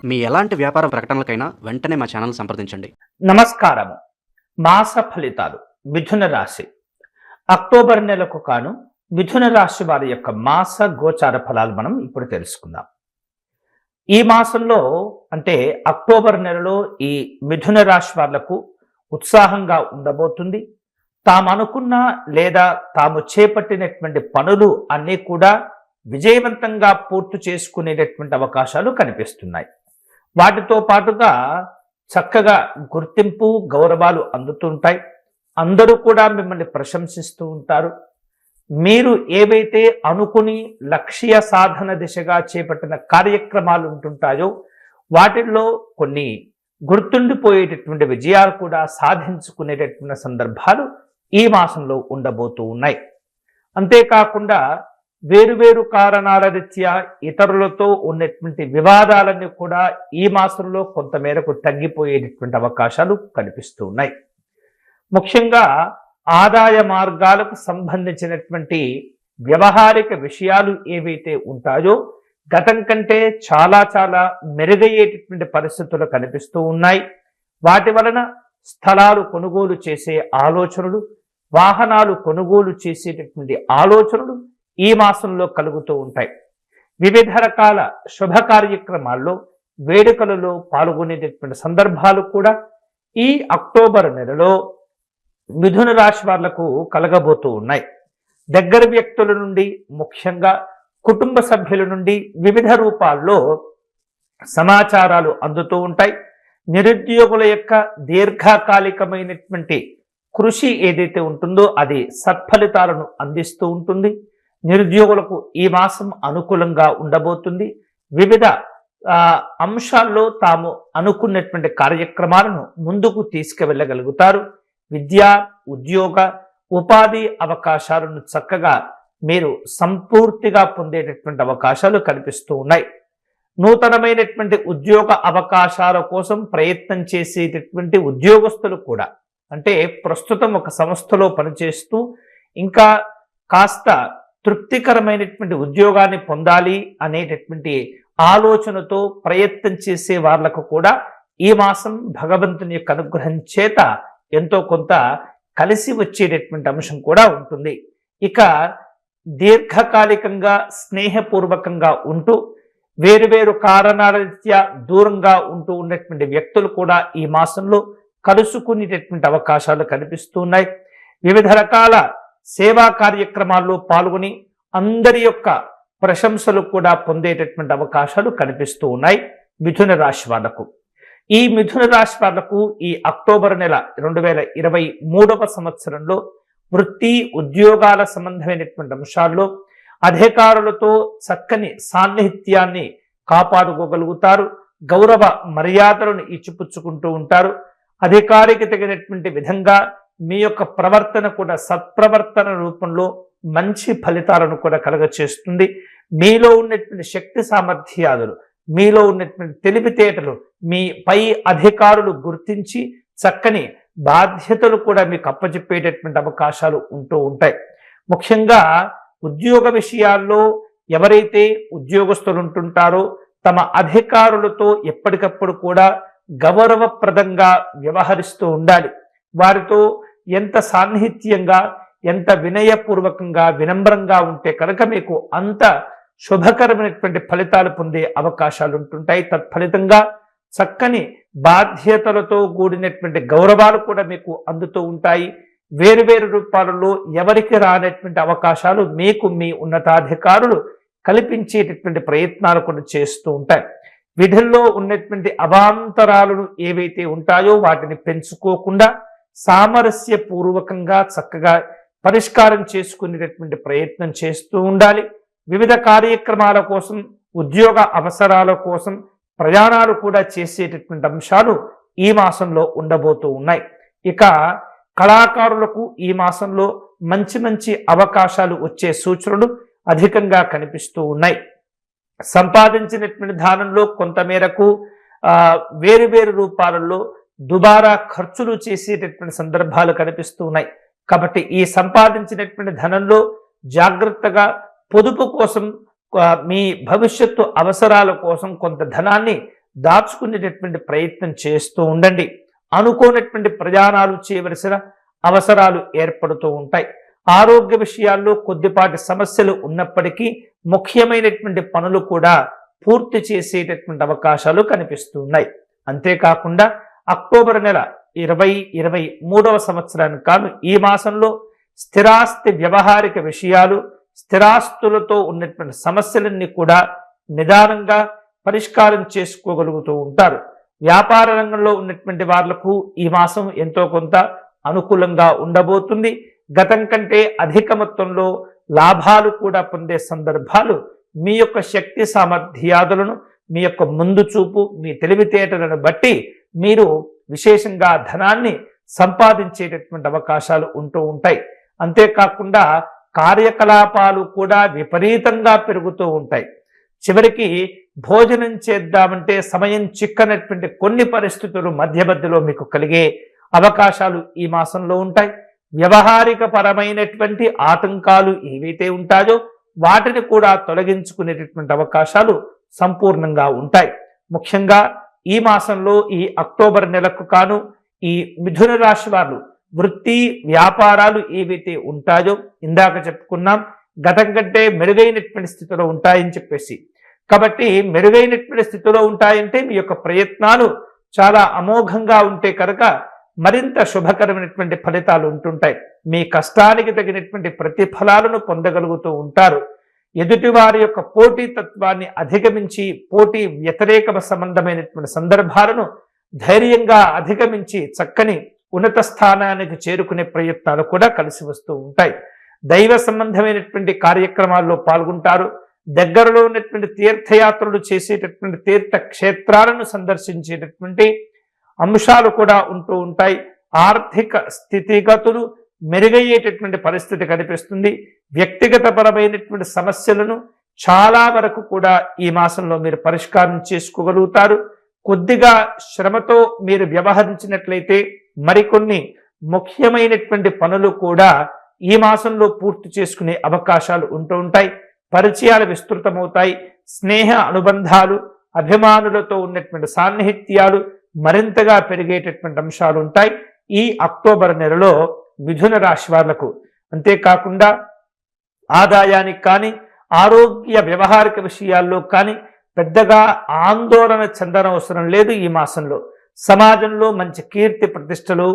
మీ ఎలాంటి వ్యాపార ప్రకటనలకైనా వెంటనే మా ఛానల్ సంప్రదించండి. నమస్కారము. మాస ఫలితాలు మిథున రాశి అక్టోబర్ నెలకు కాను మిథున రాశి వారి యొక్క మాస గోచార ఫలాలు మనం ఇప్పుడు తెలుసుకుందాం. ఈ మాసంలో అంటే అక్టోబర్ నెలలో ఈ మిథున రాశి వాళ్లకు ఉత్సాహంగా ఉండబోతుంది. తాము అనుకున్న లేదా తాము చేపట్టినటువంటి పనులు అన్నీ కూడా విజయవంతంగా పూర్తి చేసుకునేటటువంటి అవకాశాలు కనిపిస్తున్నాయి. వాటితో పాటుగా చక్కగా గుర్తింపు గౌరవాలు అందుతుంటాయి. అందరూ కూడా మిమ్మల్ని ప్రశంసిస్తూ ఉంటారు. మీరు ఏవైతే అనుకుని లక్ష్య సాధన దిశగా చేపట్టిన కార్యక్రమాలు ఉంటుంటాయో వాటిల్లో కొన్ని గుర్తుండిపోయేటటువంటి విజయాలు కూడా సాధించుకునేటటువంటి సందర్భాలు ఈ మాసంలో ఉండబోతూ ఉన్నాయి. అంతేకాకుండా వేరువేరు కారణాల రీత్యా ఇతరులతో ఉన్నటువంటి వివాదాలన్నీ కూడా ఈ మాసంలో కొంతమేరకు తగ్గిపోయేటటువంటి అవకాశాలు కనిపిస్తూ ఉన్నాయి. ముఖ్యంగా ఆదాయ మార్గాలకు సంబంధించినటువంటి వ్యవహారిక విషయాలు ఏవైతే ఉంటాయో గతం కంటే చాలా చాలా మెరుగయ్యేటటువంటి పరిస్థితులు కనిపిస్తూ ఉన్నాయి. వాటి వలన స్థలాలు కొనుగోలు చేసే ఆలోచనలు, వాహనాలు కొనుగోలు చేసేటటువంటి ఆలోచనలు ఈ మాసంలో కలుగుతూ ఉంటాయి. వివిధ రకాల శుభ కార్యక్రమాల్లో వేడుకలలో పాల్గొనేటటువంటి సందర్భాలు కూడా ఈ అక్టోబర్ నెలలో మిథున రాశి వాళ్లకు కలగబోతూ ఉన్నాయి. దగ్గర వ్యక్తుల నుండి, ముఖ్యంగా కుటుంబ సభ్యుల నుండి వివిధ రూపాల్లో సమాచారాలు అందుతూ ఉంటాయి. నిరుద్యోగుల యొక్క దీర్ఘకాలికమైనటువంటి కృషి ఏదైతే ఉంటుందో అది సత్ఫలితాలను అందిస్తూ ఉంటుంది. నిరుద్యోగులకు ఈ మాసం అనుకూలంగా ఉండబోతుంది. వివిధ అంశాల్లో తాము అనుకున్నటువంటి కార్యక్రమాలను ముందుకు తీసుకువెళ్ళగలుగుతారు. విద్యా, ఉద్యోగ, ఉపాధి అవకాశాలను చక్కగా మీరు సంపూర్తిగా పొందేటటువంటి అవకాశాలు కనిపిస్తూ ఉన్నాయి. నూతనమైనటువంటి ఉద్యోగ అవకాశాల కోసం ప్రయత్నం చేసేటటువంటి ఉద్యోగస్తులు కూడా, అంటే ప్రస్తుతం ఒక సంస్థలో పనిచేస్తూ ఇంకా కాస్త తృప్తికరమైనటువంటి ఉద్యోగాన్ని పొందాలి అనేటటువంటి ఆలోచనతో ప్రయత్నం చేసే వాళ్లకు కూడా ఈ మాసం భగవంతుని యొక్క అనుగ్రహం చేత ఎంతో కొంత కలిసి వచ్చేటటువంటి అంశం కూడా ఉంటుంది. ఇక దీర్ఘకాలికంగా స్నేహపూర్వకంగా ఉంటూ వేరువేరు కారణాల రీత్యా దూరంగా ఉంటూ ఉన్నటువంటి వ్యక్తులు కూడా ఈ మాసంలో కలుసుకునేటటువంటి అవకాశాలు కనిపిస్తున్నాయి. వివిధ రకాల సేవా కార్యక్రమాల్లో పాల్గొని అందరి యొక్క ప్రశంసలు కూడా పొందేటటువంటి అవకాశాలు కనిపిస్తూ ఉన్నాయి మిథున రాశి వాళ్లకు. ఈ మిథున రాశి వాళ్లకు ఈ అక్టోబర్ నెల 2023వ సంవత్సరంలో వృత్తి ఉద్యోగాల సంబంధమైనటువంటి అంశాల్లో అధికారులతో చక్కని సాన్నిహిత్యాన్ని కాపాడుకోగలుగుతారు. గౌరవ మర్యాదలను ఇచ్చిపుచ్చుకుంటూ ఉంటారు. అధికారికి తగినటువంటి విధంగా మీ యొక్క ప్రవర్తన కూడా సత్ప్రవర్తన రూపంలో మంచి ఫలితాలను కూడా కలగచేస్తుంది. మీలో ఉన్నటువంటి శక్తి సామర్థ్యాలు, మీలో ఉన్నటువంటి తెలివితేటలు మీ పై అధికారులు గుర్తించి చక్కని బాధ్యతలు కూడా మీకు అప్పచెప్పేటటువంటి అవకాశాలు ఉంటూ ఉంటాయి. ముఖ్యంగా ఉద్యోగ విషయాల్లో ఎవరైతే ఉద్యోగస్తులు ఉంటుంటారో తమ అధికారులతో ఎప్పటికప్పుడు కూడా గౌరవప్రదంగా వ్యవహరిస్తూ ఉండాలి. వారితో ఎంత సాన్నిహిత్యంగా, ఎంత వినయపూర్వకంగా, వినమ్రంగా ఉంటే కనుక మీకు అంత శుభకరమైనటువంటి ఫలితాలు పొందే అవకాశాలు ఉంటుంటాయి. తత్ఫలితంగా చక్కని బాధ్యతలతో కూడినటువంటి గౌరవాలు కూడా మీకు అందుతూ ఉంటాయి. వేరువేరు రూపాలలో ఎవరికి రానటువంటి అవకాశాలు మీకు మీ ఉన్నతాధికారులు కల్పించేటటువంటి ప్రయత్నాలు కూడా చేస్తూ ఉంటాయి. విధుల్లో ఉన్నటువంటి అవాంతరాలను ఏవైతే ఉంటాయో వాటిని పెంచుకోకుండా సామరస్యపూర్వకంగా చక్కగా పరిష్కారం చేసుకునేటటువంటి ప్రయత్నం చేస్తూ ఉండాలి. వివిధ కార్యక్రమాల కోసం, ఉద్యోగ అవసరాల కోసం ప్రయాణాలు కూడా చేసేటటువంటి అంశాలు ఈ మాసంలో ఉండబోతూ ఉన్నాయి. ఇక కళాకారులకు ఈ మాసంలో మంచి మంచి అవకాశాలు వచ్చే సూచనలు అధికంగా కనిపిస్తూ ఉన్నాయి. సంపాదించినటువంటి దానంలో కొంతమేరకు వేరువేరు రూపాలలో దుబారా ఖర్చులు చేసేటటువంటి సందర్భాలు కనిపిస్తూ ఉన్నాయి. కాబట్టి ఈ సంపాదించినటువంటి ధనంలో జాగ్రత్తగా పొదుపు కోసం, మీ భవిష్యత్తు అవసరాల కోసం కొంత ధనాన్ని దాచుకునేటటువంటి ప్రయత్నం చేస్తూ ఉండండి. అనుకోనటువంటి ప్రయాణాలు చేయవలసిన అవసరాలు ఏర్పడుతూ ఉంటాయి. ఆరోగ్య విషయాల్లో కొద్దిపాటి సమస్యలు ఉన్నప్పటికీ ముఖ్యమైనటువంటి పనులు కూడా పూర్తి చేసేటటువంటి అవకాశాలు కనిపిస్తున్నాయి. అంతేకాకుండా అక్టోబర్ నెల 2023వ సంవత్సరానికి కాను ఈ మాసంలో స్థిరాస్తి వ్యవహారిక విషయాలు, స్థిరాస్తులతో ఉన్నటువంటి సమస్యలన్నీ కూడా నిదానంగా పరిష్కారం చేసుకోగలుగుతూ ఉంటారు. వ్యాపార రంగంలో ఉన్నటువంటి వాళ్లకు ఈ మాసం ఎంతో కొంత అనుకూలంగా ఉండబోతుంది. గతం కంటే అధిక మొత్తంలో లాభాలు కూడా పొందే సందర్భాలు మీ యొక్క శక్తి సామర్థ్యాదులను, మీ యొక్క ముందు చూపు, మీ తెలివితేటలను బట్టి మీరు విశేషంగా ధనాన్ని సంపాదించేటటువంటి అవకాశాలు ఉంటూ ఉంటాయి. అంతేకాకుండా కార్యకలాపాలు కూడా విపరీతంగా పెరుగుతూ ఉంటాయి. చివరికి భోజనం చేద్దామంటే సమయం చిక్కనటువంటి కొన్ని పరిస్థితులు మధ్యలో మీకు కలిగే అవకాశాలు ఈ మాసంలో ఉంటాయి. వ్యవహారిక పరమైనటువంటి ఆటంకాలు ఏవైతే ఉంటాయో వాటిని కూడా తొలగించుకునేటటువంటి అవకాశాలు సంపూర్ణంగా ఉంటాయి. ముఖ్యంగా ఈ మాసంలో ఈ అక్టోబర్ నెలకు కాను ఈ మిథున రాశి వారు వృత్తి వ్యాపారాలు ఏవైతే ఉంటాయో ఇందాక చెప్పుకున్నాం, గతం కంటే మెరుగైనటువంటి స్థితిలో ఉంటాయని చెప్పేసి. కాబట్టి మెరుగైనటువంటి స్థితిలో ఉంటాయంటే మీ యొక్క ప్రయత్నాలు చాలా అమోఘంగా ఉంటే కనుక మరింత శుభకరమైనటువంటి ఫలితాలు ఉంటుంటాయి. మీ కష్టానికి తగినటువంటి ప్రతిఫలాలను పొందగలుగుతూ ఉంటారు. ఎదుటివారి యొక్క పోటీతత్వాన్ని అధిగమించి పోటీ వ్యతిరేక సంబంధమైనటువంటి సందర్భాలను ధైర్యంగా అధిగమించి చక్కని ఉన్నత స్థానానికి చేరుకునే ప్రయత్నాలు కూడా కలిసి వస్తూ ఉంటాయి. దైవ సంబంధమైనటువంటి కార్యక్రమాల్లో పాల్గొంటారు. దగ్గరలో ఉన్నటువంటి తీర్థయాత్రలు చేసేటటువంటి తీర్థ క్షేత్రాలను సందర్శించేటటువంటి అంశాలు కూడా ఉంటూ ఉంటాయి. ఆర్థిక స్థితిగతులు మెరుగయ్యేటటువంటి పరిస్థితి కనిపిస్తుంది. వ్యక్తిగత పరమైనటువంటి సమస్యలను చాలా వరకు కూడా ఈ మాసంలో మీరు పరిష్కారం చేసుకోగలుగుతారు. కొద్దిగా శ్రమతో మీరు వ్యవహరించినట్లయితే మరికొన్ని ముఖ్యమైనటువంటి పనులు కూడా ఈ మాసంలో పూర్తి చేసుకునే అవకాశాలు ఉంటూ ఉంటాయి. పరిచయాలు విస్తృతమవుతాయి. స్నేహ అనుబంధాలు, అభిమానులతో ఉన్నటువంటి సాన్నిహిత్యాలు మరింతగా పెరిగేటటువంటి అంశాలు ఉంటాయి ఈ అక్టోబర్ నెలలో మిథున రాశి వాళ్లకు. అంతేకాకుండా ఆదాయానికి కానీ ఆరోగ్య వ్యవహారిక విషయాల్లో కానీ పెద్దగా ఆందోళన చెందనవసరం లేదు. ఈ మాసంలో సమాజంలో మంచి కీర్తి ప్రతిష్టలు,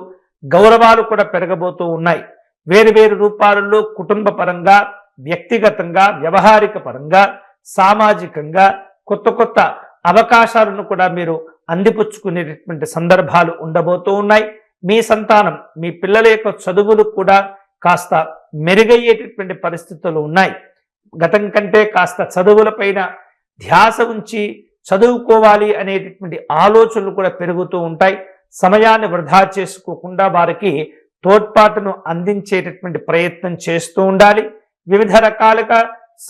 గౌరవాలు కూడా పెరగబోతూ ఉన్నాయి. వేరు రూపాలలో కుటుంబ పరంగా, వ్యక్తిగతంగా, వ్యవహారిక పరంగా, సామాజికంగా కొత్త అవకాశాలను కూడా మీరు అందిపుచ్చుకునేటటువంటి సందర్భాలు ఉండబోతూ ఉన్నాయి. మీ సంతానం, మీ పిల్లల యొక్క చదువులు కూడా కాస్త మెరుగయ్యేటటువంటి పరిస్థితులు ఉన్నాయి. గతం కంటే కాస్త చదువులపైన ధ్యాస ఉంచి చదువుకోవాలి అనేటటువంటి ఆలోచనలు కూడా పెరుగుతూ ఉంటాయి. సమయాన్ని వృధా చేసుకోకుండా వారికి తోడ్పాటును అందించేటటువంటి ప్రయత్నం చేస్తూ ఉండాలి. వివిధ రకాలుగా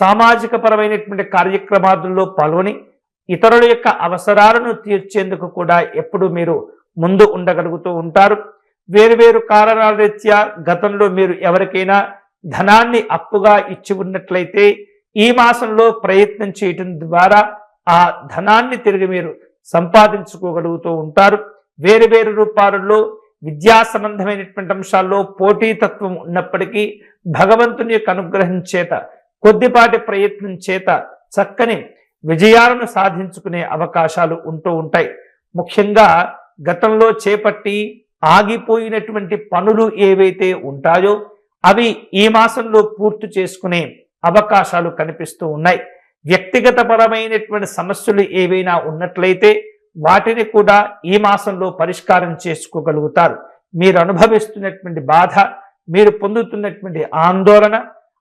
సామాజిక పరమైనటువంటి కార్యక్రమాల్లో పాల్గొని ఇతరుల యొక్క అవసరాలను తీర్చేందుకు కూడా ఎప్పుడు మీరు ముందు ఉండగలుగుతూ ఉంటారు. వేరు కారణాల రీత్యా గతంలో మీరు ఎవరికైనా ధనాన్ని అప్పుగా ఇచ్చి ఉన్నట్లయితే ఈ మాసంలో ప్రయత్నం చేయటం ద్వారా ఆ ధనాన్ని తిరిగి మీరు సంపాదించుకోగలుగుతూ ఉంటారు. వేరు రూపాలలో విద్యా సంబంధమైనటువంటి అంశాల్లో పోటీతత్వం ఉన్నప్పటికీ భగవంతుని యొక్క అనుగ్రహం చేత కొద్దిపాటి ప్రయత్నం చేత చక్కని విజయాలను సాధించుకునే అవకాశాలు ఉంటూ ఉంటాయి. ముఖ్యంగా గతంలో చేపట్టి ఆగిపోయినటువంటి పనులు ఏవైతే ఉంటాయో అవి ఈ మాసంలో పూర్తి చేసుకునే అవకాశాలు కనిపిస్తూ ఉన్నాయి. వ్యక్తిగత పరమైనటువంటి సమస్యలు ఏవైనా ఉన్నట్లయితే వాటిని కూడా ఈ మాసంలో పరిష్కారం చేసుకోగలుగుతారు. మీరు అనుభవిస్తున్నటువంటి బాధ, మీరు పొందుతున్నటువంటి ఆందోళన,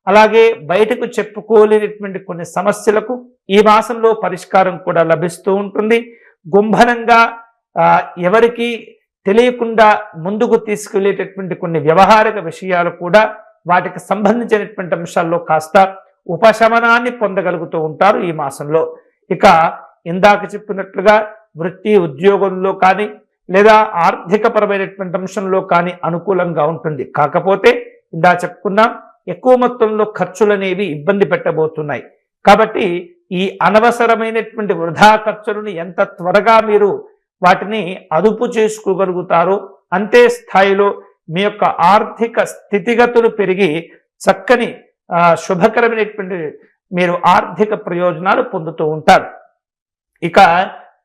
అలాగే బయటకు చెప్పుకోలేనటువంటి కొన్ని సమస్యలకు ఈ మాసంలో పరిష్కారం కూడా లభిస్తూ ఉంటుంది. గుంభనంగా ఎవరికి తెలియకుండా ముందుకు తీసుకెళ్లేటటువంటి కొన్ని వ్యవహారిక విషయాలు కూడా వాటికి సంబంధించినటువంటి అంశాల్లో కాస్త ఉపశమనాన్ని పొందగలుగుతూ ఉంటారు ఈ మాసంలో. ఇక ఇందాక చెప్పినట్లుగా వృత్తి ఉద్యోగంలో కానీ లేదా ఆర్థిక పరమైనటువంటి అంశంలో కానీ అనుకూలంగా ఉంటుంది. కాకపోతే ఇందా చెప్పుకున్నాం ఎక్కువ మొత్తంలో ఖర్చులు అనేవి ఇబ్బంది పెట్టబోతున్నాయి. కాబట్టి ఈ అనవసరమైనటువంటి వృధా ఖర్చులను ఎంత త్వరగా మీరు వాటిని అదుపు చేసుకోగలుగుతారో అంతే స్థాయిలో మీ యొక్క ఆర్థిక స్థితిగతులు పెరిగి చక్కని శుభకరమైనటువంటి మీరు ఆర్థిక ప్రయోజనాలు పొందుతూ ఉంటారు. ఇక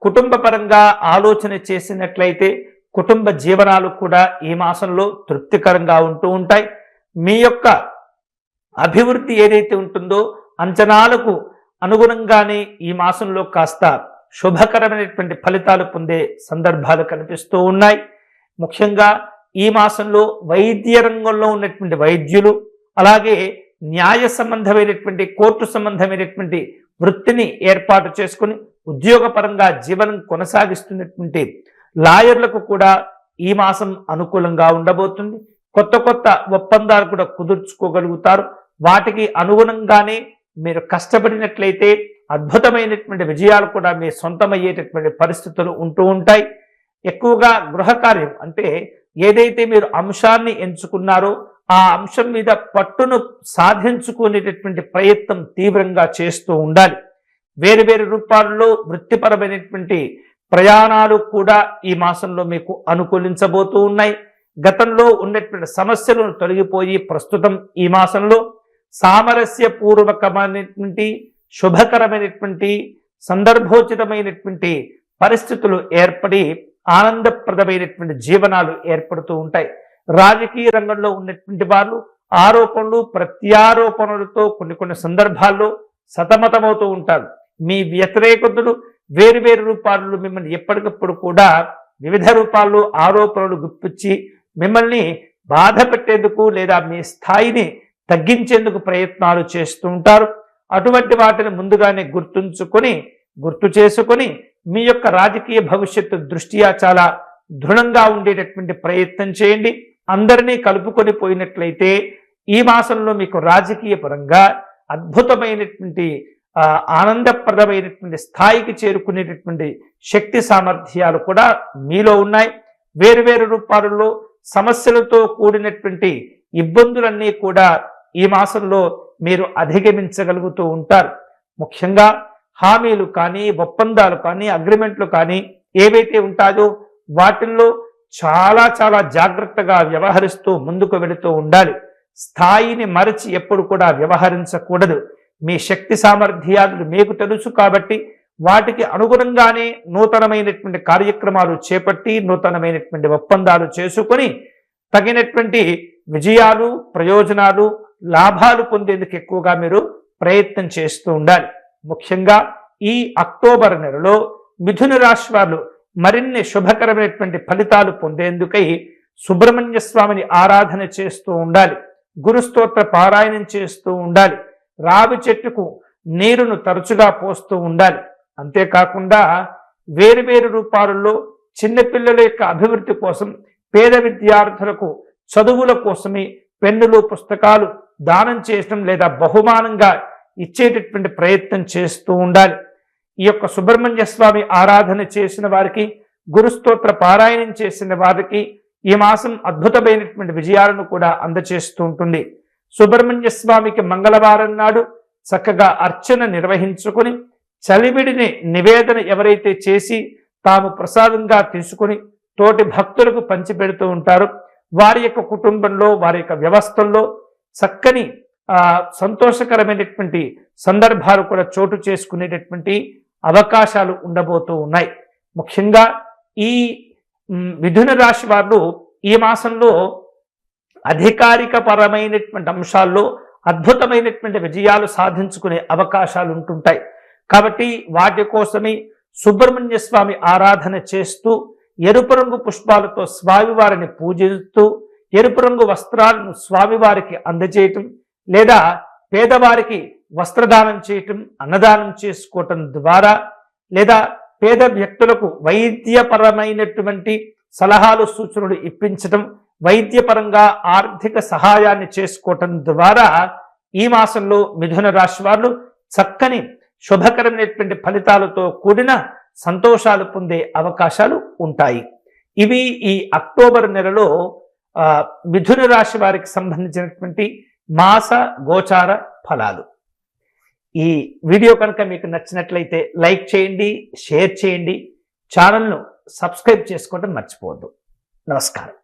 కుటుంబ పరంగా ఆలోచన చేసినట్లయితే కుటుంబ జీవనాలు కూడా ఈ మాసంలో తృప్తికరంగా ఉంటూ ఉంటాయి. మీ యొక్క అభివృద్ధి ఏదైతే ఉంటుందో అంచనాలకు అనుగుణంగానే ఈ మాసంలో కాస్త శుభకరమైనటువంటి ఫలితాలు పొందే సందర్భాలు కనిపిస్తూ ఉన్నాయి. ముఖ్యంగా ఈ మాసంలో వైద్య రంగంలో ఉన్నటువంటి వైద్యులు, అలాగే న్యాయ సంబంధమైనటువంటి కోర్టు సంబంధమైనటువంటి వృత్తిని ఏర్పాటు చేసుకుని ఉద్యోగపరంగా జీవనం కొనసాగిస్తున్నటువంటి లాయర్లకు కూడా ఈ మాసం అనుకూలంగా ఉండబోతుంది. కొత్త కొత్త ఒప్పందాలు కూడా కుదుర్చుకోగలుగుతారు. వాటికి అనుగుణంగానే మీరు కష్టపడినట్లయితే అద్భుతమైనటువంటి విజయాలు కూడా మీ సొంతమయ్యేటటువంటి పరిస్థితులు ఉంటూ ఉంటాయి. ఎక్కువగా గృహ కార్యం అంటే ఏదైతే మీరు అంశాన్ని ఎంచుకున్నారో ఆ అంశం మీద పట్టును సాధించుకునేటటువంటి ప్రయత్నం తీవ్రంగా చేస్తూ ఉండాలి. వేరు వేరు రూపాల్లో వృత్తిపరమైనటువంటి ప్రయాణాలు కూడా ఈ మాసంలో మీకు అనుకూలించబోతూ ఉన్నాయి. గతంలో ఉన్నటువంటి సమస్యలను తొలగిపోయి ప్రస్తుతం ఈ మాసంలో సామరస్యపూర్వకమైనటువంటి శుభకరమైనటువంటి సందర్భోచితమైనటువంటి పరిస్థితులు ఏర్పడి ఆనందప్రదమైనటువంటి జీవనాలు ఏర్పడుతూ ఉంటాయి. రాజకీయ రంగంలో ఉన్నటువంటి వాళ్ళు ఆరోపణలు ప్రత్యారోపణలతో కొన్ని సందర్భాల్లో సతమతమవుతూ ఉంటారు. మీ వ్యతిరేకతలు వేరు వేరు రూపాల్లో మిమ్మల్ని ఎప్పటికప్పుడు కూడా వివిధ రూపాల్లో ఆరోపణలు గుప్పించి మిమ్మల్ని బాధ పెట్టేందుకు లేదా మీ స్థాయిని తగ్గించేందుకు ప్రయత్నాలు చేస్తూ ఉంటారు. అటువంటి వాటిని ముందుగానే గుర్తు చేసుకొని మీ యొక్క రాజకీయ భవిష్యత్తు దృష్ట్యా చాలా దృఢంగా ఉండేటటువంటి ప్రయత్నం చేయండి. అందరినీ కలుపుకొని పోయినట్లయితే ఈ మాసంలో మీకు రాజకీయ పరంగా అద్భుతమైనటువంటి ఆనందప్రదమైనటువంటి స్థాయికి చేరుకునేటటువంటి శక్తి సామర్థ్యాలు కూడా మీలో ఉన్నాయి. వేరు వేరు రూపాలలో సమస్యలతో కూడినటువంటి ఇబ్బందులన్నీ కూడా ఈ మాసంలో మీరు అధిగమించగలుగుతూ ఉంటారు. ముఖ్యంగా హామీలు కానీ ఒప్పందాలు కానీ అగ్రిమెంట్లు కానీ ఏవైతే ఉంటాయో వాటిల్లో చాలా చాలా జాగ్రత్తగా వ్యవహరిస్తూ ముందుకు వెళుతూ ఉండాలి. స్థాయిని మరచి ఎప్పుడు కూడా వ్యవహరించకూడదు. మీ శక్తి సామర్థ్యాలు మీకు తెలుసు కాబట్టి వాటికి అనుగుణంగానే నూతనమైనటువంటి కార్యక్రమాలు చేపట్టి నూతనమైనటువంటి ఒప్పందాలు చేసుకొని తగినటువంటి విజయాలు ప్రయోజనాలు లాభాలు పొందేందుకు ఎక్కువగా మీరు ప్రయత్నం చేస్తూ ఉండాలి. ముఖ్యంగా ఈ అక్టోబర్ నెలలో మిథున రాశి వారు మరిన్ని శుభకరమైనటువంటి ఫలితాలు పొందేందుకై సుబ్రహ్మణ్య స్వామిని ఆరాధన చేస్తూ ఉండాలి. గురుస్తోత్ర పారాయణం చేస్తూ ఉండాలి. రావి చెట్టుకు నీరును తరచుగా పోస్తూ ఉండాలి. అంతేకాకుండా వేరు వేరు రూపాలలో చిన్నపిల్లల యొక్క అభివృద్ధి కోసం పేద విద్యార్థులకు చదువుల కోసమే పెన్నులు పుస్తకాలు దానం చేయడం లేదా బహుమానంగా ఇచ్చేటటువంటి ప్రయత్నం చేస్తూ ఉండాలి. ఈ యొక్క సుబ్రహ్మణ్య స్వామి ఆరాధన చేసిన వారికి గురుస్తోత్ర పారాయణం చేసిన వారికి ఈ మాసం అద్భుతమైనటువంటి విజయాలను కూడా అందచేస్తూ ఉంటుంది. సుబ్రహ్మణ్య స్వామికి మంగళవారం నాడు చక్కగా అర్చన నిర్వహించుకొని చలివిడిని నివేదన ఎవరైతే చేసి తాము ప్రసాదంగా తీసుకుని తోటి భక్తులకు పంచిపెడుతూ ఉంటారో వారి యొక్క కుటుంబంలో వారి యొక్క వ్యవస్థల్లో చక్కని సంతోషకరమైనటువంటి సందర్భాలు కూడా చోటు చేసుకునేటటువంటి అవకాశాలు ఉండబోతూ ఉన్నాయి. ముఖ్యంగా ఈ మిథున రాశి వారు ఈ మాసంలో అధికారిక పరమైనటువంటి అంశాల్లో అద్భుతమైనటువంటి విజయాలు సాధించుకునే అవకాశాలు ఉంటుంటాయి. కాబట్టి వాటి కోసమే సుబ్రహ్మణ్య స్వామి ఆరాధన చేస్తూ ఎరుపు రంగు పుష్పాలతో స్వామివారిని పూజిస్తూ ఎరుపు రంగు వస్త్రాలను స్వామివారికి అందజేయటం లేదా పేదవారికి వస్త్రదానం చేయటం అన్నదానం చేసుకోవటం ద్వారా లేదా పేద వ్యక్తులకు వైద్యపరమైనటువంటి సలహాలు సూచనలు ఇప్పించటం వైద్యపరంగా ఆర్థిక సహాయాన్ని చేసుకోవటం ద్వారా ఈ మాసంలో మిథున రాశి వారు చక్కని శుభకరమైనటువంటి ఫలితాలతో కూడిన సంతోషాలు పొందే అవకాశాలు ఉంటాయి. ఇవి ఈ అక్టోబర్ నెలలో మిథున రాశి వారికి సంబంధించినటువంటి మాస గోచార ఫలాలు. ఈ వీడియో కనుక మీకు నచ్చినట్లయితే లైక్ చేయండి, షేర్ చేయండి, ఛానల్ను సబ్స్క్రైబ్ చేసుకోవడం మర్చిపోవద్దు. నమస్కారం.